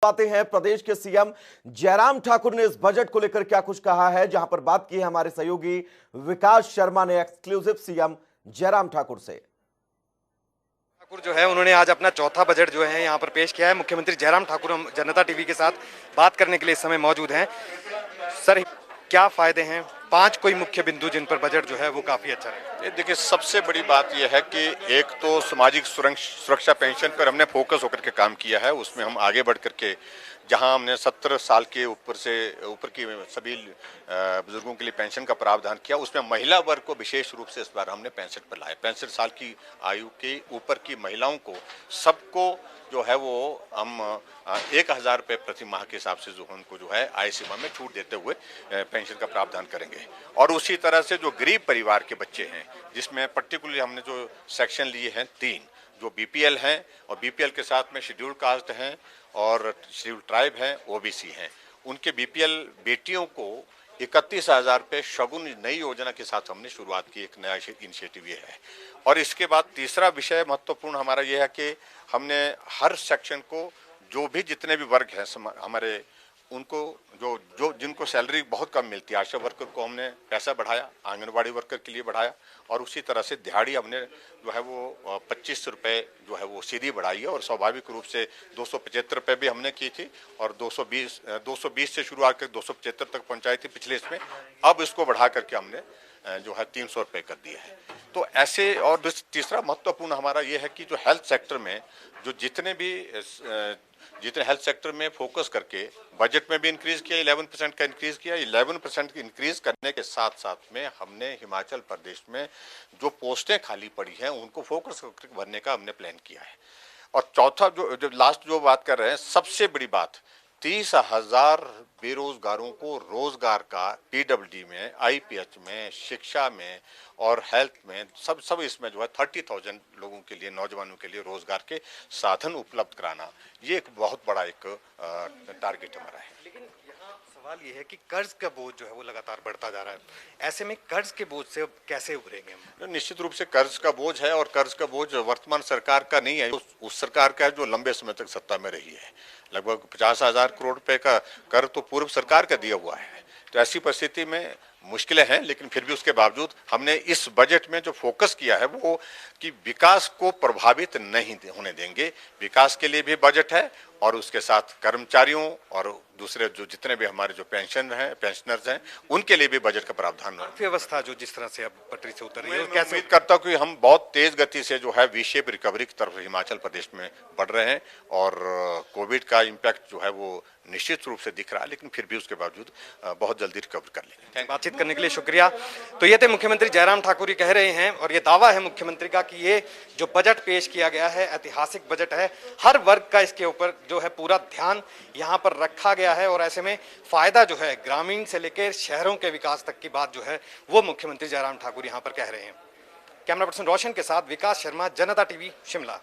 बातें हैं प्रदेश के सीएम जयराम ठाकुर ने इस बजट को लेकर क्या कुछ कहा है, जहां पर बात की है हमारे सहयोगी विकास शर्मा ने एक्सक्लूसिव सीएम जयराम ठाकुर से। ठाकुर जो है उन्होंने आज अपना चौथा बजट जो है यहाँ पर पेश किया है। मुख्यमंत्री जयराम ठाकुर हम जनता टीवी के साथ बात करने के लिए इस समय मौजूद हैं। सर, क्या फायदे हैं, 5 कोई मुख्य बिंदु जिन पर बजट जो है वो काफी अच्छा है? देखिए, सबसे बड़ी बात यह है कि एक तो सामाजिक सुरक्षा पेंशन पर हमने फोकस होकर के काम किया है। उसमें हम आगे बढ़ करके जहां हमने 70 साल के ऊपर की सभी बुजुर्गों के लिए पेंशन का प्रावधान किया, उसमें महिला वर्ग को विशेष रूप से इस बार हमने 65 पर लाए। 65 साल की आयु के ऊपर की महिलाओं को सबको जो है वो हम 1000 रुपये प्रति माह के हिसाब से जो उनको जो है आय सीमा में छूट देते हुए पेंशन का प्रावधान करेंगे। और उसी तरह से जो गरीब परिवार के बच्चे हैं, जिसमें पर्टिकुलरली हमने जो सेक्शन लिए हैं 3, जो बीपीएल हैं और बीपीएल के साथ में शेड्यूल्ड कास्ट हैं और शेड्यूल्ड ट्राइब हैं, ओबीसी हैं, उनके बीपीएल बेटियों को 31,000 रुपये शगुन नई योजना के साथ हमने शुरुआत की। एक नया इनिशिएटिव ये है। और इसके बाद तीसरा विषय महत्वपूर्ण हमारा ये है कि हमने हर सेक्शन को, जो भी जितने भी वर्ग हैं हमारे, उनको जो जिनको सैलरी बहुत कम मिलती है, आशा वर्कर को हमने पैसा बढ़ाया, आंगनबाड़ी वर्कर के लिए बढ़ाया, और उसी तरह से दिहाड़ी हमने जो है वो 25 रुपये जो है वो सीधी बढ़ाई है। और स्वाभाविक रूप से 275 रुपये भी हमने की थी और 220 से शुरुआत कर 275 तक पहुंचाई थी पिछले इसमें। अब इसको बढ़ा करके हमने जो है 300 रुपये कर दिया है। तो ऐसे, और तीसरा महत्वपूर्ण हमारा ये है कि जो हेल्थ सेक्टर में जो जितने हेल्थ सेक्टर में फोकस करके बजट में भी इंक्रीज किया, 11% का इंक्रीज किया। 11% इंक्रीज करने के साथ साथ में हमने हिमाचल प्रदेश में जो पोस्टें खाली पड़ी हैं उनको फोकस करके भरने का हमने प्लान किया है। और चौथा जो लास्ट जो बात कर रहे हैं, सबसे बड़ी बात, 30,000 बेरोजगारों को रोजगार का पीडब्ल्यूडी में, आईपीएच में, शिक्षा में और हेल्थ में, सब इसमें जो है 30,000 लोगों के लिए, नौजवानों के लिए रोजगार के साधन उपलब्ध कराना, ये एक बहुत बड़ा एक टारगेट हमारा है। लेकिन यहाँ सवाल ये है कि कर्ज का बोझ जो है वो लगातार बढ़ता जा रहा है। ऐसे में कर्ज के बोझ से कैसे उभरेंगे हम? निश्चित रूप से कर्ज का बोझ है, और कर्ज का बोझ वर्तमान सरकार का नहीं है, उस सरकार का है जो लंबे समय तक सत्ता में रही है। लगभग 50,000 करोड़ रुपए का कर तो पूर्व सरकार का दिया हुआ है। तो ऐसी परिस्थिति में मुश्किलें हैं, लेकिन फिर भी उसके बावजूद हमने इस बजट में जो फोकस किया है वो कि विकास को प्रभावित नहीं होने देंगे। विकास के लिए भी बजट है, और उसके साथ कर्मचारियों और दूसरे जो जितने भी हमारे जो पेंशनर्स हैं उनके लिए भी बजट का प्रावधान है। अर्थव्यवस्था जो जिस तरह से अब पटरी से उतर रही है, कैसे उम्मीद करता हूँ कि हम बहुत तेज गति से जो है वी शेप रिकवरी की तरफ हिमाचल प्रदेश में बढ़ रहे हैं, और कोविड का इम्पैक्ट जो है वो निश्चित रूप से दिख रहा है, लेकिन फिर भी उसके बावजूद बहुत जल्दी रिकवर कर लेंगे। बातचीत करने के लिए शुक्रिया। तो ये थे मुख्यमंत्री जयराम ठाकुर कह रहे हैं, और ये दावा है मुख्यमंत्री का कि ये जो बजट पेश किया गया है ऐतिहासिक बजट है। हर वर्ग का इसके ऊपर जो है पूरा ध्यान यहाँ पर रखा गया है, और ऐसे में फायदा जो है ग्रामीण से लेकर शहरों के विकास तक की बात जो है वो मुख्यमंत्री जयराम ठाकुर यहाँ पर कह रहे हैं। कैमरा पर्सन रोशन के साथ विकास शर्मा, जनता टीवी, शिमला।